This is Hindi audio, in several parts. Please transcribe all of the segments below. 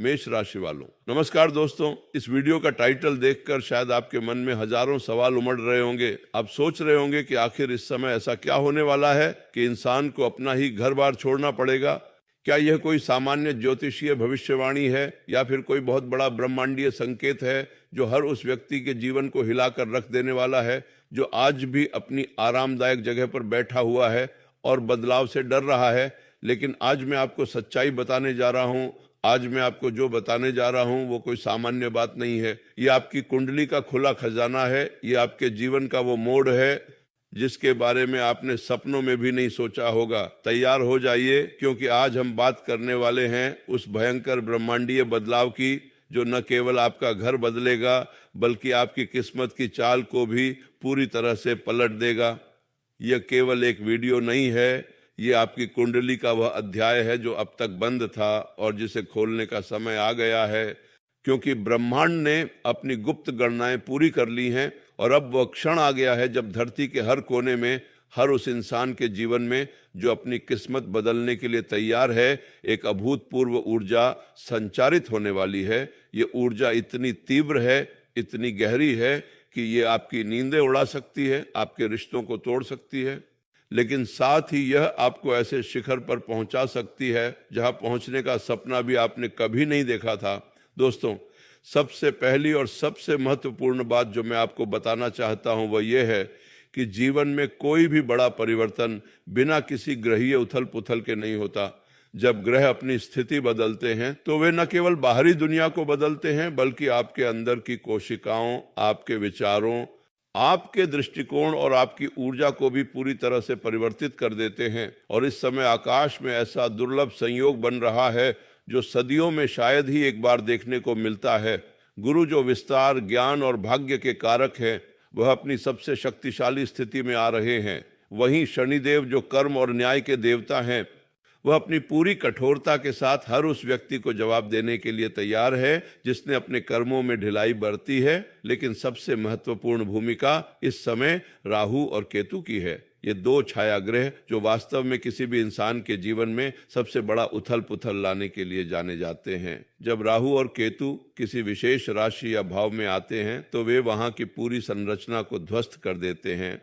मेष राशि वालों। नमस्कार दोस्तों, इस वीडियो का टाइटल देखकर शायद आपके मन में हजारों सवाल उमड़ रहे होंगे। आप सोच रहे होंगे कि आखिर इस समय ऐसा क्या होने वाला है कि इंसान को अपना ही घर बार छोड़ना पड़ेगा। क्या यह कोई सामान्य ज्योतिषीय भविष्यवाणी है या फिर कोई बहुत बड़ा ब्रह्मांडीय संकेत है जो हर उस व्यक्ति के जीवन को हिलाकर रख देने वाला है जो आज भी अपनी आरामदायक जगह पर बैठा हुआ है और बदलाव से डर रहा है। लेकिन आज मैं आपको सच्चाई बताने जा रहा हूं। आज मैं आपको जो बताने जा रहा हूं वो कोई सामान्य बात नहीं है। ये आपकी कुंडली का खुला खजाना है। ये आपके जीवन का वो मोड़ है जिसके बारे में आपने सपनों में भी नहीं सोचा होगा। तैयार हो जाइए, क्योंकि आज हम बात करने वाले हैं उस भयंकर ब्रह्मांडीय बदलाव की जो न केवल आपका घर बदलेगा बल्कि आपकी किस्मत की चाल को भी पूरी तरह से पलट देगा। यह केवल एक वीडियो नहीं है, ये आपकी कुंडली का वह अध्याय है जो अब तक बंद था और जिसे खोलने का समय आ गया है, क्योंकि ब्रह्मांड ने अपनी गुप्त गणनाएं पूरी कर ली हैं और अब वह क्षण आ गया है जब धरती के हर कोने में हर उस इंसान के जीवन में जो अपनी किस्मत बदलने के लिए तैयार है एक अभूतपूर्व ऊर्जा संचारित होने वाली है। ये ऊर्जा इतनी तीव्र है, इतनी गहरी है कि ये आपकी नींदें उड़ा सकती है, आपके रिश्तों को तोड़ सकती है, लेकिन साथ ही यह आपको ऐसे शिखर पर पहुंचा सकती है जहां पहुंचने का सपना भी आपने कभी नहीं देखा था। दोस्तों, सबसे पहली और सबसे महत्वपूर्ण बात जो मैं आपको बताना चाहता हूं वह यह है कि जीवन में कोई भी बड़ा परिवर्तन बिना किसी ग्रहीय उथल पुथल के नहीं होता। जब ग्रह अपनी स्थिति बदलते हैं तो वे न केवल बाहरी दुनिया को बदलते हैं बल्कि आपके अंदर की कोशिकाओं, आपके विचारों, आपके दृष्टिकोण और आपकी ऊर्जा को भी पूरी तरह से परिवर्तित कर देते हैं। और इस समय आकाश में ऐसा दुर्लभ संयोग बन रहा है जो सदियों में शायद ही एक बार देखने को मिलता है। गुरु जो विस्तार, ज्ञान और भाग्य के कारक हैं वह अपनी सबसे शक्तिशाली स्थिति में आ रहे हैं। वहीं शनिदेव जो कर्म और न्याय के देवता हैं वह अपनी पूरी कठोरता के साथ हर उस व्यक्ति को जवाब देने के लिए तैयार है जिसने अपने कर्मों में ढिलाई बरती है। लेकिन सबसे महत्वपूर्ण भूमिका इस समय राहु और केतु की है। ये दो छाया ग्रह जो वास्तव में किसी भी इंसान के जीवन में सबसे बड़ा उथल पुथल लाने के लिए जाने जाते हैं। जब राहु और केतु किसी विशेष राशि या भाव में आते हैं तो वे वहां की पूरी संरचना को ध्वस्त कर देते हैं।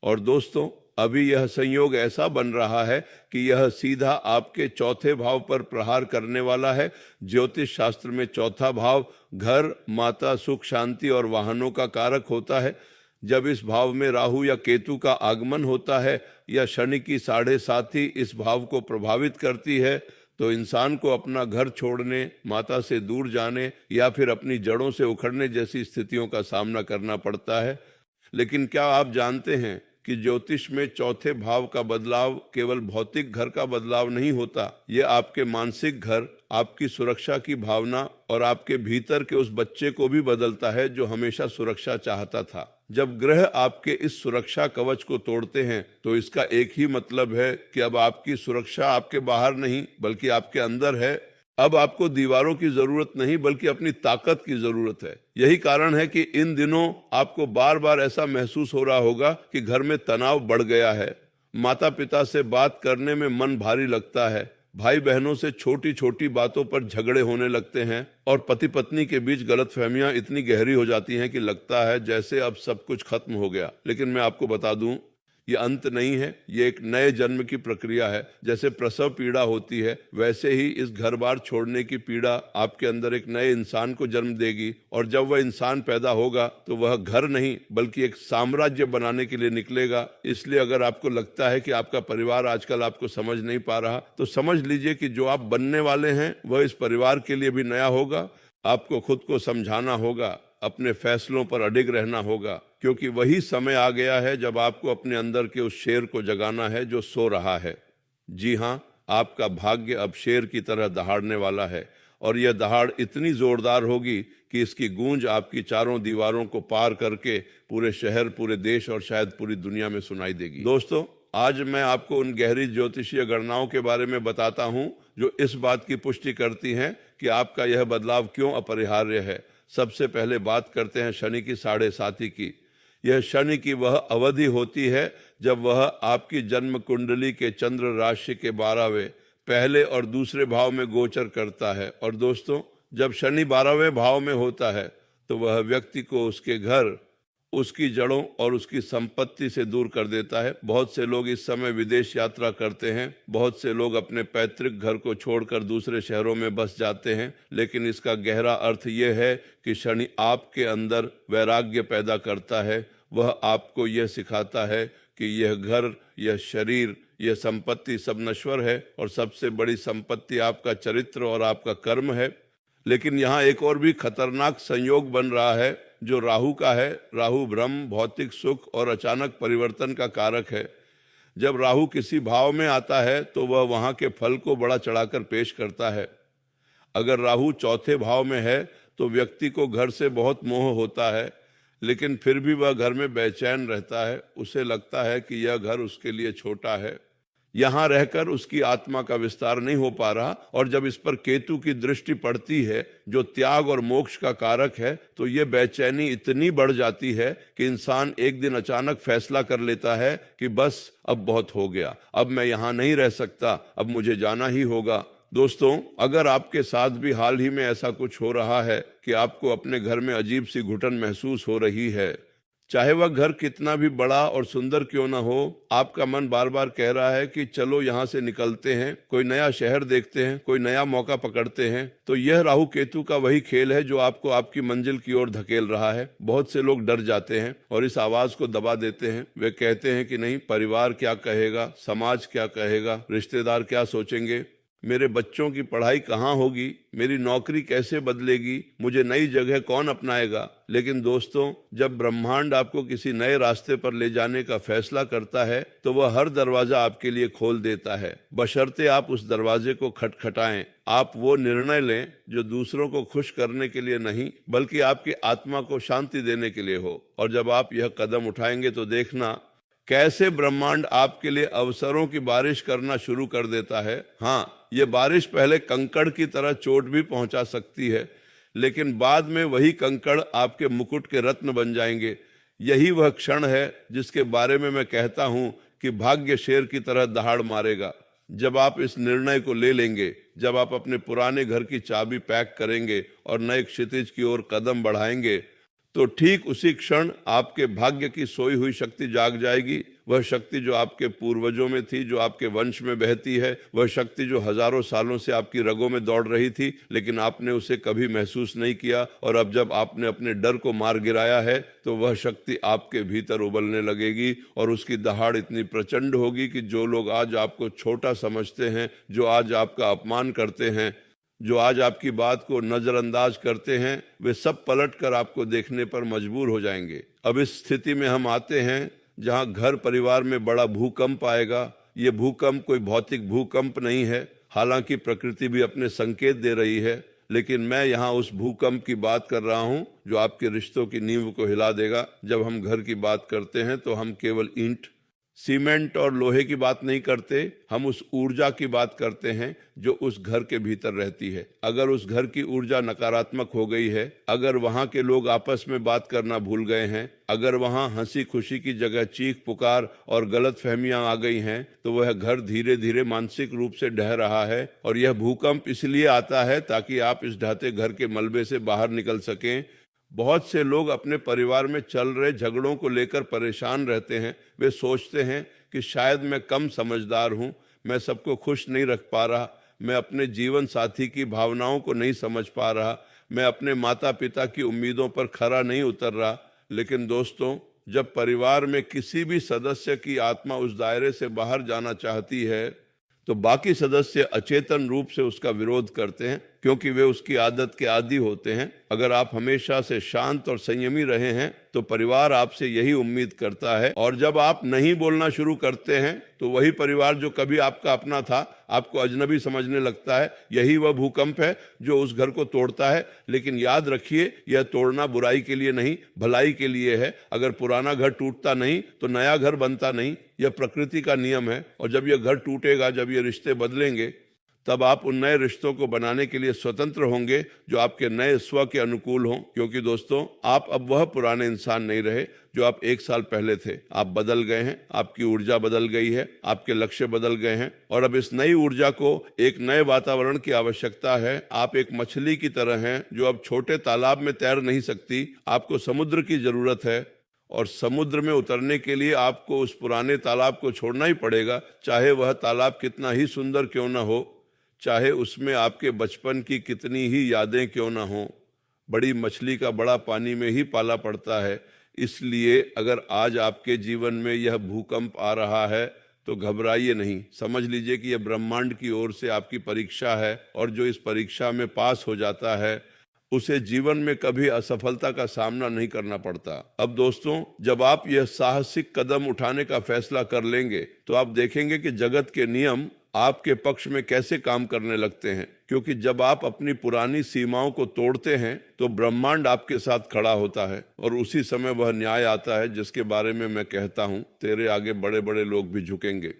और दोस्तों, अभी यह संयोग ऐसा बन रहा है कि यह सीधा आपके चौथे भाव पर प्रहार करने वाला है। ज्योतिष शास्त्र में चौथा भाव घर, माता, सुख, शांति और वाहनों का कारक होता है। जब इस भाव में राहु या केतु का आगमन होता है या शनि की 7.5 इस भाव को प्रभावित करती है तो इंसान को अपना घर छोड़ने, माता से दूर जाने या फिर अपनी जड़ों से उखड़ने जैसी स्थितियों का सामना करना पड़ता है। लेकिन क्या आप जानते हैं कि ज्योतिष में चौथे भाव का बदलाव केवल भौतिक घर का बदलाव नहीं होता, ये आपके मानसिक घर, आपकी सुरक्षा की भावना और आपके भीतर के उस बच्चे को भी बदलता है जो हमेशा सुरक्षा चाहता था। जब ग्रह आपके इस सुरक्षा कवच को तोड़ते हैं तो इसका एक ही मतलब है कि अब आपकी सुरक्षा आपके बाहर नहीं बल्कि आपके अंदर है। अब आपको दीवारों की जरूरत नहीं बल्कि अपनी ताकत की जरूरत है। यही कारण है कि इन दिनों आपको बार बार ऐसा महसूस हो रहा होगा कि घर में तनाव बढ़ गया है, माता पिता से बात करने में मन भारी लगता है, भाई बहनों से छोटी छोटी बातों पर झगड़े होने लगते हैं और पति पत्नी के बीच गलतफहमियां इतनी गहरी हो जाती हैं कि लगता है जैसे अब सब कुछ खत्म हो गया। लेकिन मैं आपको बता दूं, ये अंत नहीं है, ये एक नए जन्म की प्रक्रिया है। जैसे प्रसव पीड़ा होती है वैसे ही इस घर बार छोड़ने की पीड़ा आपके अंदर एक नए इंसान को जन्म देगी और जब वह इंसान पैदा होगा तो वह घर नहीं बल्कि एक साम्राज्य बनाने के लिए निकलेगा। इसलिए अगर आपको लगता है कि आपका परिवार आजकल आपको समझ नहीं पा रहा तो समझ लीजिए कि जो आप बनने वाले हैं वह इस परिवार के लिए भी नया होगा। आपको खुद को समझाना होगा, अपने फैसलों पर अडिग रहना होगा, क्योंकि वही समय आ गया है जब आपको अपने अंदर के उस शेर को जगाना है जो सो रहा है। जी हाँ, आपका भाग्य अब शेर की तरह दहाड़ने वाला है और यह दहाड़ इतनी जोरदार होगी कि इसकी गूंज आपकी चारों दीवारों को पार करके पूरे शहर, पूरे देश और शायद पूरी दुनिया में सुनाई देगी। दोस्तों, आज मैं आपको उन गहरी ज्योतिषीय गणनाओं के बारे में बताता हूं जो इस बात की पुष्टि करती हैं कि आपका यह बदलाव क्यों अपरिहार्य है। सबसे पहले बात करते हैं शनि की 7.5 की। यह शनि की वह अवधि होती है जब वह आपकी जन्म कुंडली के चंद्र राशि के 12वें, पहले और दूसरे भाव में गोचर करता है। और दोस्तों, जब शनि 12वें भाव में होता है तो वह व्यक्ति को उसके घर, उसकी जड़ों और उसकी संपत्ति से दूर कर देता है। बहुत से लोग इस समय विदेश यात्रा करते हैं, बहुत से लोग अपने पैतृक घर को छोड़कर दूसरे शहरों में बस जाते हैं, लेकिन इसका गहरा अर्थ यह है कि शनि आपके अंदर वैराग्य पैदा करता है। वह आपको यह सिखाता है कि यह घर, यह शरीर, यह संपत्ति सब नश्वर है और सबसे बड़ी संपत्ति आपका चरित्र और आपका कर्म है। लेकिन यहाँ एक और भी खतरनाक संयोग बन रहा है जो राहु का है। राहु ब्रह्म, भौतिक सुख और अचानक परिवर्तन का कारक है। जब राहु किसी भाव में आता है तो वह वहाँ के फल को बड़ा चढ़ाकर पेश करता है। अगर राहु चौथे भाव में है तो व्यक्ति को घर से बहुत मोह होता है, लेकिन फिर भी वह घर में बेचैन रहता है। उसे लगता है कि यह घर उसके लिए छोटा है, यहाँ रहकर उसकी आत्मा का विस्तार नहीं हो पा रहा। और जब इस पर केतु की दृष्टि पड़ती है जो त्याग और मोक्ष का कारक है, तो ये बेचैनी इतनी बढ़ जाती है कि इंसान एक दिन अचानक फैसला कर लेता है कि बस अब बहुत हो गया, अब मैं यहाँ नहीं रह सकता, अब मुझे जाना ही होगा। दोस्तों, अगर आपके साथ भी हाल ही में ऐसा कुछ हो रहा है कि आपको अपने घर में अजीब सी घुटन महसूस हो रही है, चाहे वह घर कितना भी बड़ा और सुंदर क्यों ना हो, आपका मन बार बार कह रहा है कि चलो यहाँ से निकलते हैं, कोई नया शहर देखते हैं, कोई नया मौका पकड़ते हैं, तो यह राहु केतु का वही खेल है जो आपको आपकी मंजिल की ओर धकेल रहा है। बहुत से लोग डर जाते हैं और इस आवाज को दबा देते हैं। वे कहते हैं कि नहीं, परिवार क्या कहेगा, समाज क्या कहेगा, रिश्तेदार क्या सोचेंगे, मेरे बच्चों की पढ़ाई कहाँ होगी, मेरी नौकरी कैसे बदलेगी, मुझे नई जगह कौन अपनाएगा। लेकिन दोस्तों, जब ब्रह्मांड आपको किसी नए रास्ते पर ले जाने का फैसला करता है तो वह हर दरवाजा आपके लिए खोल देता है, बशर्ते आप उस दरवाजे को खटखटाएं। आप वो निर्णय लें जो दूसरों को खुश करने के लिए नहीं, बल्कि आपकी आत्मा को शांति देने के लिए हो। और जब आप यह कदम उठाएंगे तो देखना कैसे ब्रह्मांड आपके लिए अवसरों की बारिश करना शुरू कर देता है। हाँ, ये बारिश पहले कंकड़ की तरह चोट भी पहुंचा सकती है, लेकिन बाद में वही कंकड़ आपके मुकुट के रत्न बन जाएंगे। यही वह क्षण है जिसके बारे में मैं कहता हूं कि भाग्य शेर की तरह दहाड़ मारेगा। जब आप इस निर्णय को ले लेंगे, जब आप अपने पुराने घर की चाबी पैक करेंगे और नए क्षितिज की ओर कदम बढ़ाएंगे, तो ठीक उसी क्षण आपके भाग्य की सोई हुई शक्ति जाग जाएगी। वह शक्ति जो आपके पूर्वजों में थी, जो आपके वंश में बहती है, वह शक्ति जो हजारों सालों से आपकी रगों में दौड़ रही थी, लेकिन आपने उसे कभी महसूस नहीं किया। और अब जब आपने अपने डर को मार गिराया है तो वह शक्ति आपके भीतर उबलने लगेगी और उसकी दहाड़ इतनी प्रचंड होगी कि जो लोग आज आपको छोटा समझते हैं, जो आज आपका अपमान करते हैं, जो आज आपकी बात को नजरअंदाज करते हैं, वे सब पलट कर आपको देखने पर मजबूर हो जाएंगे। अब इस स्थिति में हम आते हैं जहां घर परिवार में बड़ा भूकंप आएगा। ये भूकंप कोई भौतिक भूकंप नहीं है, हालांकि प्रकृति भी अपने संकेत दे रही है, लेकिन मैं यहाँ उस भूकंप की बात कर रहा हूँ जो आपके रिश्तों की नींव को हिला देगा। जब हम घर की बात करते हैं तो हम केवल ईंट, सीमेंट और लोहे की बात नहीं करते, हम उस ऊर्जा की बात करते हैं जो उस घर के भीतर रहती है। अगर उस घर की ऊर्जा नकारात्मक हो गई है, अगर वहाँ के लोग आपस में बात करना भूल गए हैं, अगर वहाँ हंसी खुशी की जगह चीख पुकार और गलत फहमियाँ आ गई हैं, तो वह घर धीरे धीरे मानसिक रूप से ढह रहा है। और यह भूकंप इसलिए आता है ताकि आप इस ढहते घर के मलबे से बाहर निकल सकें। बहुत से लोग अपने परिवार में चल रहे झगड़ों को लेकर परेशान रहते हैं। वे सोचते हैं कि शायद मैं कम समझदार हूँ, मैं सबको खुश नहीं रख पा रहा, मैं अपने जीवन साथी की भावनाओं को नहीं समझ पा रहा, मैं अपने माता पिता की उम्मीदों पर खरा नहीं उतर रहा। लेकिन दोस्तों, जब परिवार में किसी भी सदस्य की आत्मा उस दायरे से बाहर जाना चाहती है तो बाकी सदस्य अचेतन रूप से उसका विरोध करते हैं, क्योंकि वे उसकी आदत के आदी होते हैं। अगर आप हमेशा से शांत और संयमी रहे हैं तो परिवार आपसे यही उम्मीद करता है। और जब आप नहीं बोलना शुरू करते हैं तो वही परिवार जो कभी आपका अपना था आपको अजनबी समझने लगता है। यही वह भूकंप है जो उस घर को तोड़ता है। लेकिन याद रखिए, यह तोड़ना बुराई के लिए नहीं, भलाई के लिए है। अगर पुराना घर टूटता नहीं तो नया घर बनता नहीं, यह प्रकृति का नियम है। और जब यह घर टूटेगा, जब ये रिश्ते बदलेंगे, तब आप उन नए रिश्तों को बनाने के लिए स्वतंत्र होंगे जो आपके नए स्व के अनुकूल हों। क्योंकि दोस्तों, आप अब वह पुराने इंसान नहीं रहे जो आप 1 साल पहले थे। आप बदल गए हैं, आपकी ऊर्जा बदल गई है, आपके लक्ष्य बदल गए हैं और अब इस नई ऊर्जा को एक नए वातावरण की आवश्यकता है। आप एक मछली की तरह हैं जो अब छोटे तालाब में तैर नहीं सकती। आपको समुद्र की जरूरत है और समुद्र में उतरने के लिए आपको उस पुराने तालाब को छोड़ना ही पड़ेगा, चाहे वह तालाब कितना ही सुंदर क्यों ना हो, चाहे उसमें आपके बचपन की कितनी ही यादें क्यों ना हो। बड़ी मछली का बड़ा पानी में ही पाला पड़ता है। इसलिए अगर आज आपके जीवन में यह भूकंप आ रहा है तो घबराइए नहीं, समझ लीजिए कि यह ब्रह्मांड की ओर से आपकी परीक्षा है और जो इस परीक्षा में पास हो जाता है उसे जीवन में कभी असफलता का सामना नहीं करना पड़ता। अब दोस्तों, जब आप यह साहसिक कदम उठाने का फैसला कर लेंगे तो आप देखेंगे कि जगत के नियम आपके पक्ष में कैसे काम करने लगते हैं। क्योंकि जब आप अपनी पुरानी सीमाओं को तोड़ते हैं तो ब्रह्मांड आपके साथ खड़ा होता है और उसी समय वह न्याय आता है जिसके बारे में मैं कहता हूं, तेरे आगे बड़े बड़े लोग भी झुकेंगे।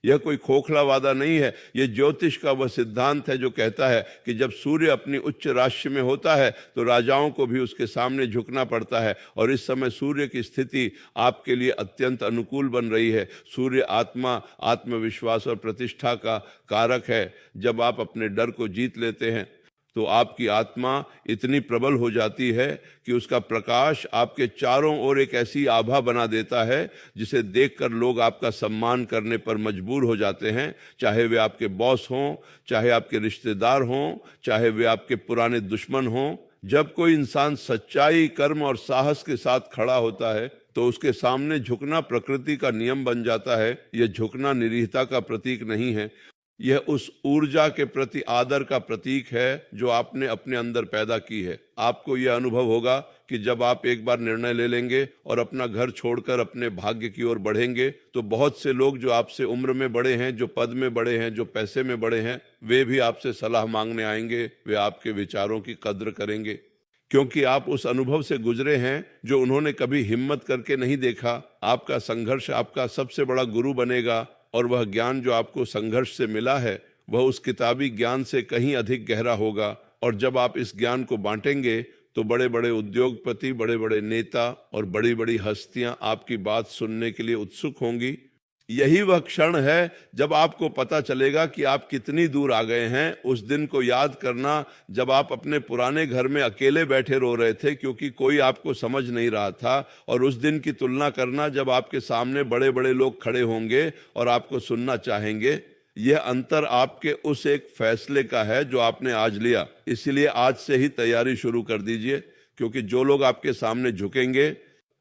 यह कोई खोखला वादा नहीं है, यह ज्योतिष का वह सिद्धांत है जो कहता है कि जब सूर्य अपनी उच्च राशि में होता है तो राजाओं को भी उसके सामने झुकना पड़ता है। और इस समय सूर्य की स्थिति आपके लिए अत्यंत अनुकूल बन रही है। सूर्य आत्मा, आत्मविश्वास और प्रतिष्ठा का कारक है। जब आप अपने डर को जीत लेते हैं तो आपकी आत्मा इतनी प्रबल हो जाती है कि उसका प्रकाश आपके चारों ओर एक ऐसी आभा बना देता है जिसे देखकर लोग आपका सम्मान करने पर मजबूर हो जाते हैं। चाहे वे आपके बॉस हों, चाहे आपके रिश्तेदार हों, चाहे वे आपके पुराने दुश्मन हों। जब कोई इंसान सच्चाई, कर्म और साहस के साथ खड़ा होता है तो उसके सामने झुकना प्रकृति का नियम बन जाता है। यह झुकना निरीहता का प्रतीक नहीं है, यह उस ऊर्जा के प्रति आदर का प्रतीक है जो आपने अपने अंदर पैदा की है। आपको यह अनुभव होगा कि जब आप एक बार निर्णय ले लेंगे और अपना घर छोड़कर अपने भाग्य की ओर बढ़ेंगे तो बहुत से लोग जो आपसे उम्र में बड़े हैं, जो पद में बड़े हैं, जो पैसे में बड़े हैं, वे भी आपसे सलाह मांगने आएंगे। वे आपके विचारों की कद्र करेंगे क्योंकि आप उस अनुभव से गुजरे हैं जो उन्होंने कभी हिम्मत करके नहीं देखा। आपका संघर्ष आपका सबसे बड़ा गुरु बनेगा और वह ज्ञान जो आपको संघर्ष से मिला है वह उस किताबी ज्ञान से कहीं अधिक गहरा होगा। और जब आप इस ज्ञान को बांटेंगे तो बड़े बड़े उद्योगपति, बड़े बड़े नेता और बड़ी बड़ी हस्तियां आपकी बात सुनने के लिए उत्सुक होंगी। यही वह क्षण है जब आपको पता चलेगा कि आप कितनी दूर आ गए हैं। उस दिन को याद करना जब आप अपने पुराने घर में अकेले बैठे रो रहे थे क्योंकि कोई आपको समझ नहीं रहा था, और उस दिन की तुलना करना जब आपके सामने बड़े बड़े लोग खड़े होंगे और आपको सुनना चाहेंगे। यह अंतर आपके उस एक फैसले का है जो आपने आज लिया। इसलिए आज से ही तैयारी शुरू कर दीजिए, क्योंकि जो लोग आपके सामने झुकेंगे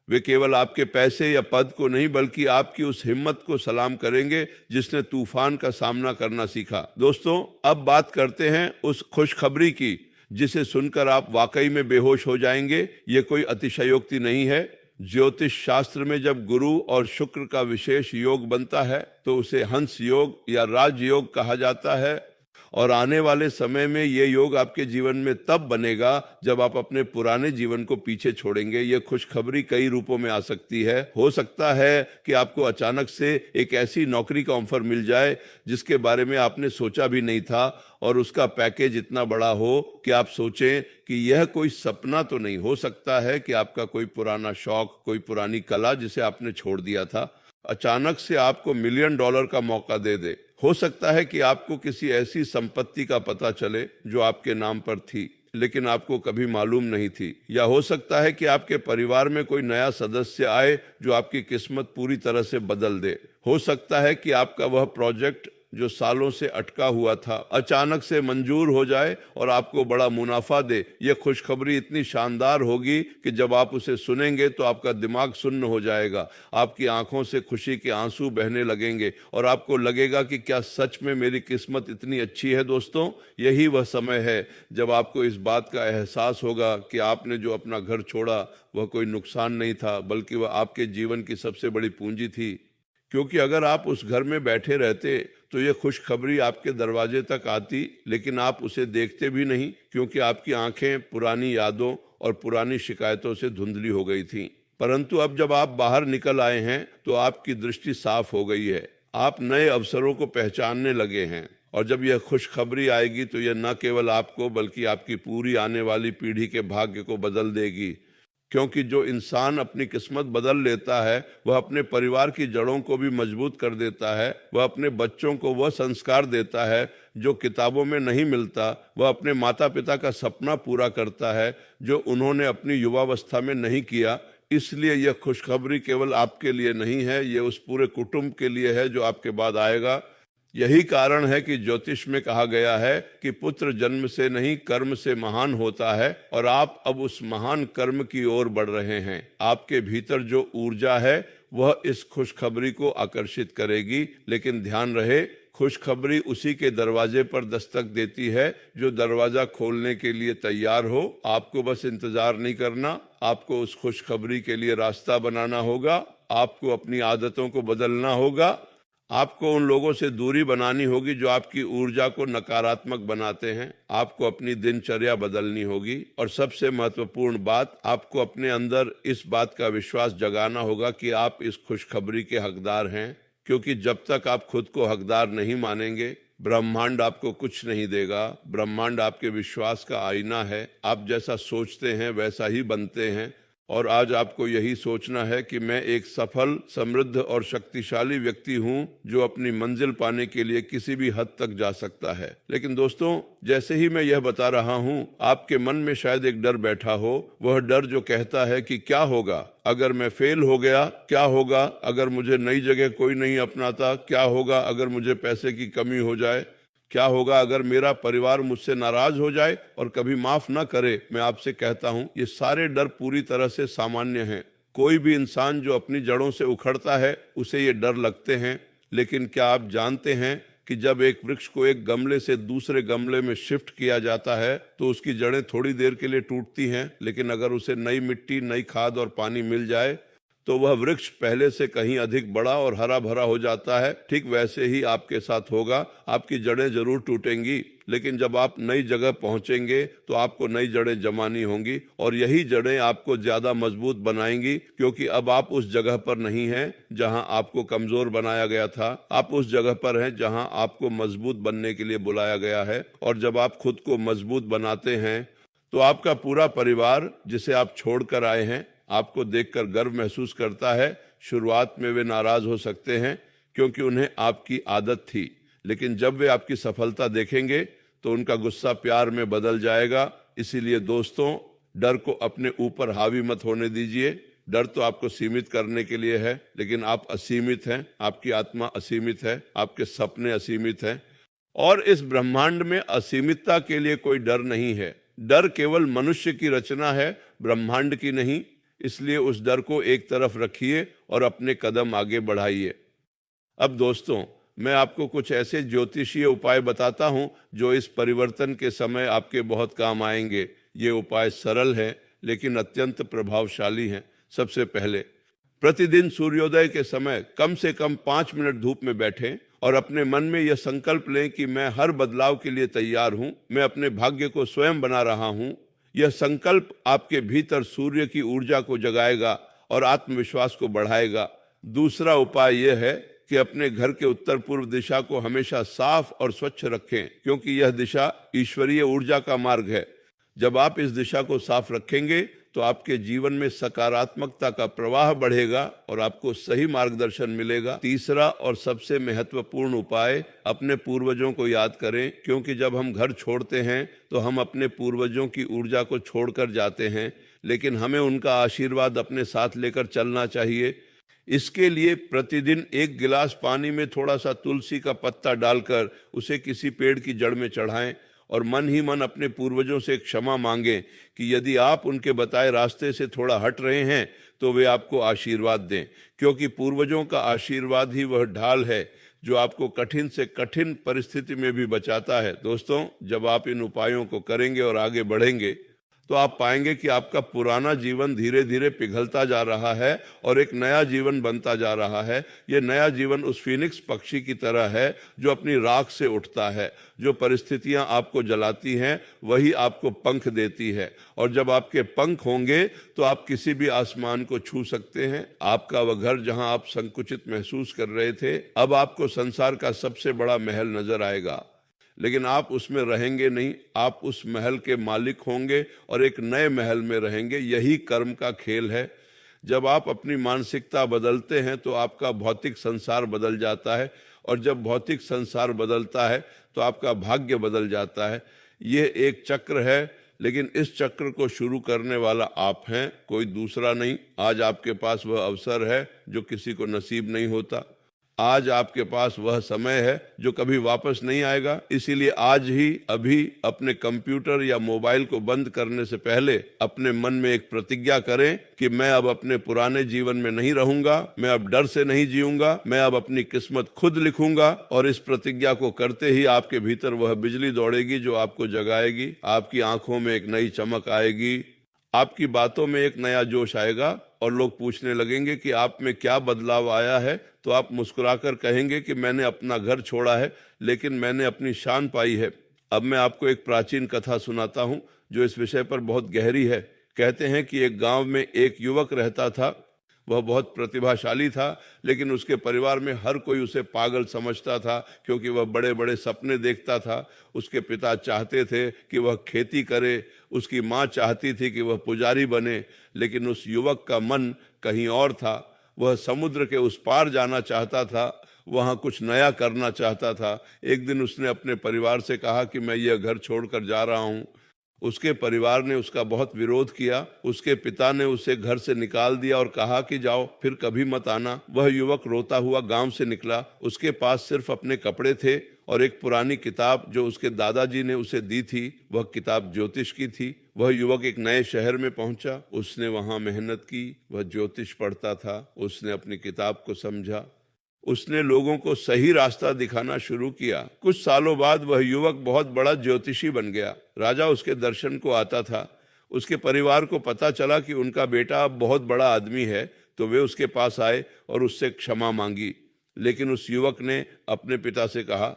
वे केवल आपके पैसे या पद को नहीं बल्कि आपकी उस हिम्मत को सलाम करेंगे जिसने तूफान का सामना करना सीखा। दोस्तों, अब बात करते हैं उस खुशखबरी की जिसे सुनकर आप वाकई में बेहोश हो जाएंगे। ये कोई अतिशयोक्ति नहीं है। ज्योतिष शास्त्र में जब गुरु और शुक्र का विशेष योग बनता है तो उसे हंस योग या राजयोग कहा जाता है। और आने वाले समय में ये योग आपके जीवन में तब बनेगा जब आप अपने पुराने जीवन को पीछे छोड़ेंगे। ये खुशखबरी कई रूपों में आ सकती है। हो सकता है कि आपको अचानक से एक ऐसी नौकरी का ऑफर मिल जाए जिसके बारे में आपने सोचा भी नहीं था और उसका पैकेज इतना बड़ा हो कि आप सोचें कि यह कोई सपना तो नहीं। हो सकता है कि आपका कोई पुराना शौक, कोई पुरानी कला जिसे आपने छोड़ दिया था, अचानक से आपको $1 मिलियन का मौका दे दे। हो सकता है कि आपको किसी ऐसी संपत्ति का पता चले जो आपके नाम पर थी लेकिन आपको कभी मालूम नहीं थी। या हो सकता है कि आपके परिवार में कोई नया सदस्य आए जो आपकी किस्मत पूरी तरह से बदल दे। हो सकता है कि आपका वह प्रोजेक्ट जो सालों से अटका हुआ था अचानक से मंजूर हो जाए और आपको बड़ा मुनाफा दे। यह खुशखबरी इतनी शानदार होगी कि जब आप उसे सुनेंगे तो आपका दिमाग सुन्न हो जाएगा, आपकी आंखों से खुशी के आंसू बहने लगेंगे और आपको लगेगा कि क्या सच में मेरी किस्मत इतनी अच्छी है। दोस्तों, यही वह समय है जब आपको इस बात का एहसास होगा कि आपने जो अपना घर छोड़ा वह कोई नुकसान नहीं था बल्कि वह आपके जीवन की सबसे बड़ी पूंजी थी। क्योंकि अगर आप उस घर में बैठे रहते तो ये खुशखबरी आपके दरवाजे तक आती, लेकिन आप उसे देखते भी नहीं क्योंकि आपकी आंखें पुरानी यादों और पुरानी शिकायतों से धुंधली हो गई थीं। परंतु अब जब आप बाहर निकल आए हैं तो आपकी दृष्टि साफ हो गई है। आप नए अवसरों को पहचानने लगे हैं और जब यह खुशखबरी आएगी तो यह न केवल आपको बल्कि आपकी पूरी आने वाली पीढ़ी के भाग्य को बदल देगी। क्योंकि जो इंसान अपनी किस्मत बदल लेता है वह अपने परिवार की जड़ों को भी मजबूत कर देता है। वह अपने बच्चों को वह संस्कार देता है जो किताबों में नहीं मिलता। वह अपने माता पिता का सपना पूरा करता है जो उन्होंने अपनी युवावस्था में नहीं किया। इसलिए यह खुशखबरी केवल आपके लिए नहीं है, यह उस पूरे कुटुंब के लिए है जो आपके बाद आएगा। यही कारण है कि ज्योतिष में कहा गया है कि पुत्र जन्म से नहीं कर्म से महान होता है, और आप अब उस महान कर्म की ओर बढ़ रहे हैं। आपके भीतर जो ऊर्जा है वह इस खुशखबरी को आकर्षित करेगी। लेकिन ध्यान रहे, खुशखबरी उसी के दरवाजे पर दस्तक देती है जो दरवाजा खोलने के लिए तैयार हो। आपको बस इंतजार नहीं करना, आपको उस खुशखबरी के लिए रास्ता बनाना होगा। आपको अपनी आदतों को बदलना होगा। आपको उन लोगों से दूरी बनानी होगी जो आपकी ऊर्जा को नकारात्मक बनाते हैं। आपको अपनी दिनचर्या बदलनी होगी, और सबसे महत्वपूर्ण बात, आपको अपने अंदर इस बात का विश्वास जगाना होगा कि आप इस खुशखबरी के हकदार हैं। क्योंकि जब तक आप खुद को हकदार नहीं मानेंगे, ब्रह्मांड आपको कुछ नहीं देगा। ब्रह्मांड आपके विश्वास का आईना है। आप जैसा सोचते हैं वैसा ही बनते हैं। और आज आपको यही सोचना है कि मैं एक सफल, समृद्ध और शक्तिशाली व्यक्ति हूं जो अपनी मंजिल पाने के लिए किसी भी हद तक जा सकता है। लेकिन दोस्तों, जैसे ही मैं यह बता रहा हूं, आपके मन में शायद एक डर बैठा हो। वह डर जो कहता है कि क्या होगा अगर मैं फेल हो गया, क्या होगा अगर मुझे नई जगह कोई नहीं अपनाता, क्या होगा अगर मुझे पैसे की कमी हो जाए, क्या होगा अगर मेरा परिवार मुझसे नाराज हो जाए और कभी माफ ना करे। मैं आपसे कहता हूं, ये सारे डर पूरी तरह से सामान्य हैं। कोई भी इंसान जो अपनी जड़ों से उखड़ता है उसे ये डर लगते हैं। लेकिन क्या आप जानते हैं कि जब एक वृक्ष को एक गमले से दूसरे गमले में शिफ्ट किया जाता है तो उसकी जड़ें थोड़ी देर के लिए टूटती हैं, लेकिन अगर उसे नई मिट्टी, नई खाद और पानी मिल जाए तो वह वृक्ष पहले से कहीं अधिक बड़ा और हरा भरा हो जाता है। ठीक वैसे ही आपके साथ होगा। आपकी जड़ें जरूर टूटेंगी, लेकिन जब आप नई जगह पहुंचेंगे तो आपको नई जड़ें जमानी होंगी, और यही जड़ें आपको ज्यादा मजबूत बनाएंगी। क्योंकि अब आप उस जगह पर नहीं हैं जहां आपको कमजोर बनाया गया था। आप उस जगह पर हैं जहां आपको मजबूत बनने के लिए बुलाया गया है। और जब आप खुद को मजबूत बनाते हैं तो आपका पूरा परिवार, जिसे आप छोड़कर आए हैं, आपको देखकर गर्व महसूस करता है। शुरुआत में वे नाराज हो सकते हैं क्योंकि उन्हें आपकी आदत थी, लेकिन जब वे आपकी सफलता देखेंगे तो उनका गुस्सा प्यार में बदल जाएगा। इसीलिए दोस्तों, डर को अपने ऊपर हावी मत होने दीजिए। डर तो आपको सीमित करने के लिए है, लेकिन आप असीमित हैं। आपकी आत्मा असीमित है, आपके सपने असीमित हैं, और इस ब्रह्मांड में असीमितता के लिए कोई डर नहीं है। डर केवल मनुष्य की रचना है, ब्रह्मांड की नहीं। इसलिए उस डर को एक तरफ रखिए और अपने कदम आगे बढ़ाइए। अब दोस्तों, मैं आपको कुछ ऐसे ज्योतिषीय उपाय बताता हूं जो इस परिवर्तन के समय आपके बहुत काम आएंगे। ये उपाय सरल हैं लेकिन अत्यंत प्रभावशाली हैं। सबसे पहले, प्रतिदिन सूर्योदय के समय कम से कम 5 मिनट धूप में बैठें और अपने मन में यह संकल्प लें कि मैं हर बदलाव के लिए तैयार हूं। मैं अपने भाग्य को स्वयं बना रहा हूं। यह संकल्प आपके भीतर सूर्य की ऊर्जा को जगाएगा और आत्मविश्वास को बढ़ाएगा। दूसरा उपाय यह है कि अपने घर के उत्तर पूर्व दिशा को हमेशा साफ और स्वच्छ रखें, क्योंकि यह दिशा ईश्वरीय ऊर्जा का मार्ग है। जब आप इस दिशा को साफ रखेंगे तो आपके जीवन में सकारात्मकता का प्रवाह बढ़ेगा और आपको सही मार्गदर्शन मिलेगा। तीसरा और सबसे महत्वपूर्ण उपाय, अपने पूर्वजों को याद करें, क्योंकि जब हम घर छोड़ते हैं तो हम अपने पूर्वजों की ऊर्जा को छोड़कर जाते हैं, लेकिन हमें उनका आशीर्वाद अपने साथ लेकर चलना चाहिए। इसके लिए प्रतिदिन 1 गिलास पानी में थोड़ा सा तुलसी का पत्ता डालकर उसे किसी पेड़ की जड़ में चढ़ाएं और मन ही मन अपने पूर्वजों से क्षमा मांगें कि यदि आप उनके बताए रास्ते से थोड़ा हट रहे हैं तो वे आपको आशीर्वाद दें, क्योंकि पूर्वजों का आशीर्वाद ही वह ढाल है जो आपको कठिन से कठिन परिस्थिति में भी बचाता है। दोस्तों, जब आप इन उपायों को करेंगे और आगे बढ़ेंगे तो आप पाएंगे कि आपका पुराना जीवन धीरे धीरे पिघलता जा रहा है और एक नया जीवन बनता जा रहा है। यह नया जीवन उस फीनिक्स पक्षी की तरह है जो अपनी राख से उठता है। जो परिस्थितियां आपको जलाती हैं वही आपको पंख देती है, और जब आपके पंख होंगे तो आप किसी भी आसमान को छू सकते हैं। आपका वह घर जहां आप संकुचित महसूस कर रहे थे, अब आपको संसार का सबसे बड़ा महल नजर आएगा। लेकिन आप उसमें रहेंगे नहीं, आप उस महल के मालिक होंगे और एक नए महल में रहेंगे। यही कर्म का खेल है। जब आप अपनी मानसिकता बदलते हैं तो आपका भौतिक संसार बदल जाता है, और जब भौतिक संसार बदलता है तो आपका भाग्य बदल जाता है। ये एक चक्र है, लेकिन इस चक्र को शुरू करने वाला आप हैं, कोई दूसरा नहीं। आज आपके पास वह अवसर है जो किसी को नसीब नहीं होता। आज आपके पास वह समय है जो कभी वापस नहीं आएगा। इसीलिए आज ही अभी अपने कंप्यूटर या मोबाइल को बंद करने से पहले अपने मन में एक प्रतिज्ञा करें कि मैं अब अपने पुराने जीवन में नहीं रहूंगा, मैं अब डर से नहीं जीऊंगा, मैं अब अपनी किस्मत खुद लिखूंगा। और इस प्रतिज्ञा को करते ही आपके भीतर वह बिजली दौड़ेगी जो आपको जगाएगी, आपकी आंखों में एक नई चमक आएगी, आपकी बातों में एक नया जोश आएगा, और लोग पूछने लगेंगे कि आप में क्या बदलाव आया है। तो आप मुस्कुराकर कहेंगे कि मैंने अपना घर छोड़ा है, लेकिन मैंने अपनी शान पाई है। अब मैं आपको एक प्राचीन कथा सुनाता हूँ जो इस विषय पर बहुत गहरी है। कहते हैं कि एक गांव में एक युवक रहता था। वह बहुत प्रतिभाशाली था, लेकिन उसके परिवार में हर कोई उसे पागल समझता था, क्योंकि वह बड़े बड़े सपने देखता था। उसके पिता चाहते थे कि वह खेती करे, उसकी माँ चाहती थी कि वह पुजारी बने, लेकिन उस युवक का मन कहीं और था। वह समुद्र के उस पार जाना चाहता था, वहाँ कुछ नया करना चाहता था। एक दिन उसने अपने परिवार से कहा कि मैं यह घर छोड़कर जा रहा हूँ। उसके परिवार ने उसका बहुत विरोध किया। उसके पिता ने उसे घर से निकाल दिया और कहा कि जाओ, फिर कभी मत आना। वह युवक रोता हुआ गांव से निकला। उसके पास सिर्फ अपने कपड़े थे और एक पुरानी किताब जो उसके दादाजी ने उसे दी थी। वह किताब ज्योतिष की थी। वह युवक एक नए शहर में पहुंचा। उसने वहां मेहनत की। वह ज्योतिष पढ़ता था। उसने अपनी किताब को समझा। उसने लोगों को सही रास्ता दिखाना शुरू किया। कुछ सालों बाद वह युवक बहुत बड़ा ज्योतिषी बन गया। राजा उसके दर्शन को आता था। उसके परिवार को पता चला कि उनका बेटा अब बहुत बड़ा आदमी है, तो वे उसके पास आए और उससे क्षमा मांगी। लेकिन उस युवक ने अपने पिता से कहा,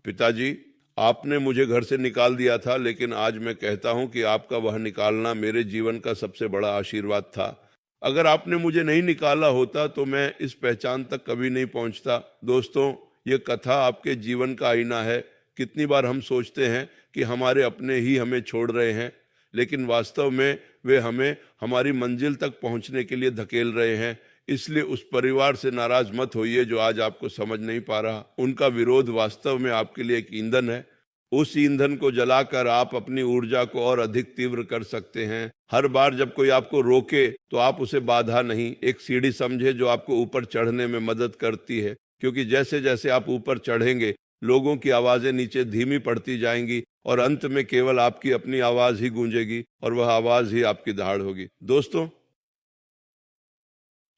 पिताजी, आपने मुझे घर से निकाल दिया था, लेकिन आज मैं कहता हूं कि आपका वह निकालना मेरे जीवन का सबसे बड़ा आशीर्वाद था। अगर आपने मुझे नहीं निकाला होता तो मैं इस पहचान तक कभी नहीं पहुंचता। दोस्तों, ये कथा आपके जीवन का आईना है। कितनी बार हम सोचते हैं कि हमारे अपने ही हमें छोड़ रहे हैं, लेकिन वास्तव में वे हमें हमारी मंजिल तक पहुंचने के लिए धकेल रहे हैं। इसलिए उस परिवार से नाराज मत होइए जो आज आपको समझ नहीं पा रहा। उनका विरोध वास्तव में आपके लिए एक ईंधन है। उस ईंधन को जलाकर आप अपनी ऊर्जा को और अधिक तीव्र कर सकते हैं। हर बार जब कोई आपको रोके तो आप उसे बाधा नहीं, एक सीढ़ी समझे जो आपको ऊपर चढ़ने में मदद करती है। क्योंकि जैसे जैसे आप ऊपर चढ़ेंगे, लोगों की आवाजें नीचे धीमी पड़ती जाएंगी और अंत में केवल आपकी अपनी आवाज ही गूंजेगी, और वह आवाज ही आपकी दहाड़ होगी। दोस्तों,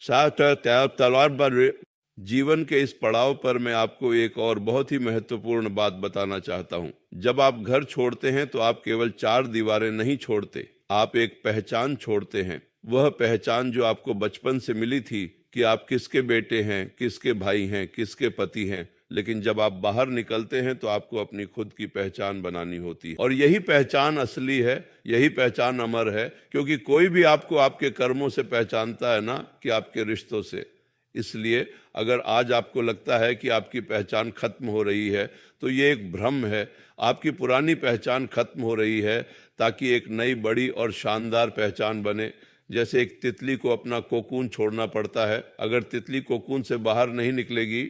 साथ तलवार पर जीवन के इस पड़ाव पर मैं आपको एक और बहुत ही महत्वपूर्ण बात बताना चाहता हूं। जब आप घर छोड़ते हैं तो आप केवल चार दीवारें नहीं छोड़ते, आप एक पहचान छोड़ते हैं। वह पहचान जो आपको बचपन से मिली थी कि आप किसके बेटे हैं, किसके भाई हैं, किसके पति हैं। लेकिन जब आप बाहर निकलते हैं तो आपको अपनी खुद की पहचान बनानी होती है, और यही पहचान असली है, यही पहचान अमर है। क्योंकि कोई भी आपको आपके कर्मों से पहचानता है ना, कि आपके रिश्तों से। इसलिए अगर आज आपको लगता है कि आपकी पहचान खत्म हो रही है, तो ये एक भ्रम है। आपकी पुरानी पहचान खत्म हो रही है ताकि एक नई बड़ी और शानदार पहचान बने। जैसे एक तितली को अपना कोकून छोड़ना पड़ता है। अगर तितली कोकून से बाहर नहीं निकलेगी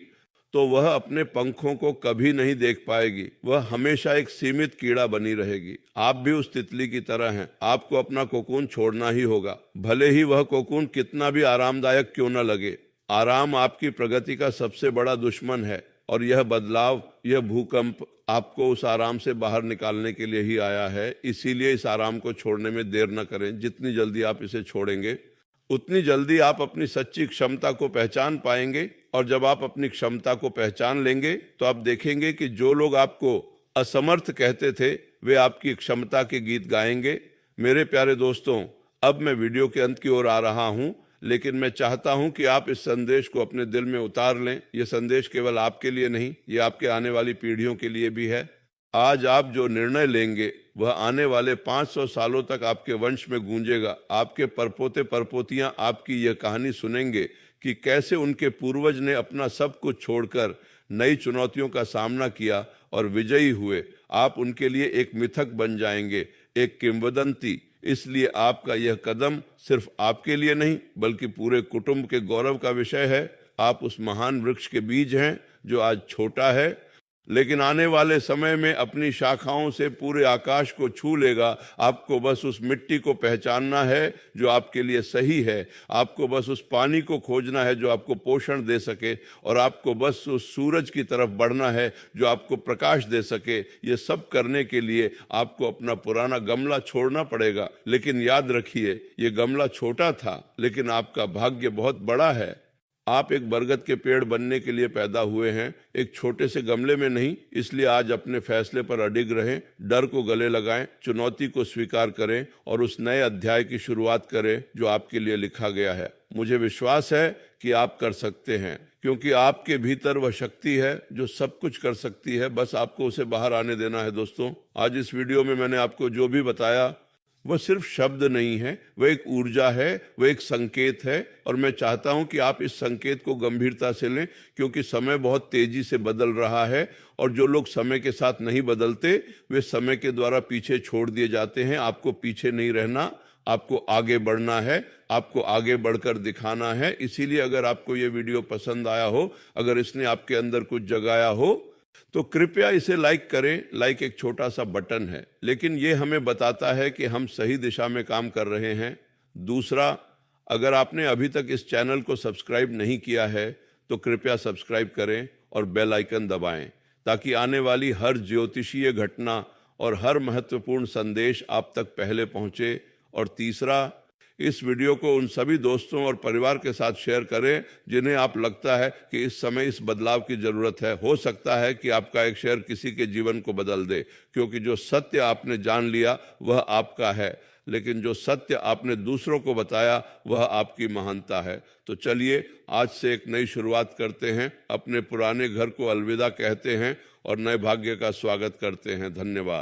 तो वह अपने पंखों को कभी नहीं देख पाएगी। वह हमेशा एक सीमित कीड़ा बनी रहेगी। आप भी उस तितली की तरह हैं। आपको अपना कोकून छोड़ना ही होगा, भले ही वह कोकून कितना भी आरामदायक क्यों न लगे। आराम आपकी प्रगति का सबसे बड़ा दुश्मन है, और यह बदलाव, यह भूकंप आपको उस आराम से बाहर निकालने के लिए ही आया है। इसीलिए इस आराम को छोड़ने में देर न करें। जितनी जल्दी आप इसे छोड़ेंगे, उतनी जल्दी आप अपनी सच्ची क्षमता को पहचान पाएंगे। और जब आप अपनी क्षमता को पहचान लेंगे तो आप देखेंगे कि जो लोग आपको असमर्थ कहते थे, वे आपकी क्षमता के गीत गाएंगे। मेरे प्यारे दोस्तों, अब मैं वीडियो के अंत की ओर आ रहा हूं, लेकिन मैं चाहता हूं कि आप इस संदेश को अपने दिल में उतार लें। यह संदेश केवल आपके लिए नहीं, ये आपके आने वाली पीढ़ियों के लिए भी है। आज आप जो निर्णय लेंगे वह आने वाले 500 सालों तक आपके वंश में गूंजेगा। आपके परपोते परपोतियां आपकी यह कहानी सुनेंगे कि कैसे उनके पूर्वज ने अपना सब कुछ छोड़कर नई चुनौतियों का सामना किया और विजयी हुए। आप उनके लिए एक मिथक बन जाएंगे, एक किंवदंती। इसलिए आपका यह कदम सिर्फ आपके लिए नहीं बल्कि पूरे कुटुंब के गौरव का विषय है। आप उस महान वृक्ष के बीज हैं जो आज छोटा है लेकिन आने वाले समय में अपनी शाखाओं से पूरे आकाश को छू लेगा। आपको बस उस मिट्टी को पहचानना है जो आपके लिए सही है। आपको बस उस पानी को खोजना है जो आपको पोषण दे सके, और आपको बस उस सूरज की तरफ बढ़ना है जो आपको प्रकाश दे सके। ये सब करने के लिए आपको अपना पुराना गमला छोड़ना पड़ेगा। लेकिन याद रखिए, ये गमला छोटा था लेकिन आपका भाग्य बहुत बड़ा है। आप एक बरगद के पेड़ बनने के लिए पैदा हुए हैं, एक छोटे से गमले में नहीं। इसलिए आज अपने फैसले पर अडिग रहें, डर को गले लगाएं, चुनौती को स्वीकार करें और उस नए अध्याय की शुरुआत करें जो आपके लिए लिखा गया है। मुझे विश्वास है कि आप कर सकते हैं, क्योंकि आपके भीतर वह शक्ति है जो सब कुछ कर सकती है। बस आपको उसे बाहर आने देना है। दोस्तों, आज इस वीडियो में मैंने आपको जो भी बताया वह सिर्फ शब्द नहीं है, वह एक ऊर्जा है, वह एक संकेत है। और मैं चाहता हूं कि आप इस संकेत को गंभीरता से लें, क्योंकि समय बहुत तेजी से बदल रहा है और जो लोग समय के साथ नहीं बदलते वे समय के द्वारा पीछे छोड़ दिए जाते हैं। आपको पीछे नहीं रहना, आपको आगे बढ़ना है, आपको आगे बढ़कर दिखाना है। इसीलिए अगर आपको ये वीडियो पसंद आया हो, अगर इसने आपके अंदर कुछ जगाया हो, तो कृपया इसे लाइक करें। लाइक एक छोटा सा बटन है, लेकिन ये हमें बताता है कि हम सही दिशा में काम कर रहे हैं। दूसरा, अगर आपने अभी तक इस चैनल को सब्सक्राइब नहीं किया है तो कृपया सब्सक्राइब करें और बेल आइकन दबाएं, ताकि आने वाली हर ज्योतिषीय घटना और हर महत्वपूर्ण संदेश आप तक पहले पहुंचे। और तीसरा, इस वीडियो को उन सभी दोस्तों और परिवार के साथ शेयर करें जिन्हें आप लगता है कि इस समय इस बदलाव की जरूरत है। हो सकता है कि आपका एक शेयर किसी के जीवन को बदल दे, क्योंकि जो सत्य आपने जान लिया वह आपका है, लेकिन जो सत्य आपने दूसरों को बताया वह आपकी महानता है। तो चलिए आज से एक नई शुरुआत करते हैं, अपने पुराने घर को अलविदा कहते हैं और नए भाग्य का स्वागत करते हैं। धन्यवाद।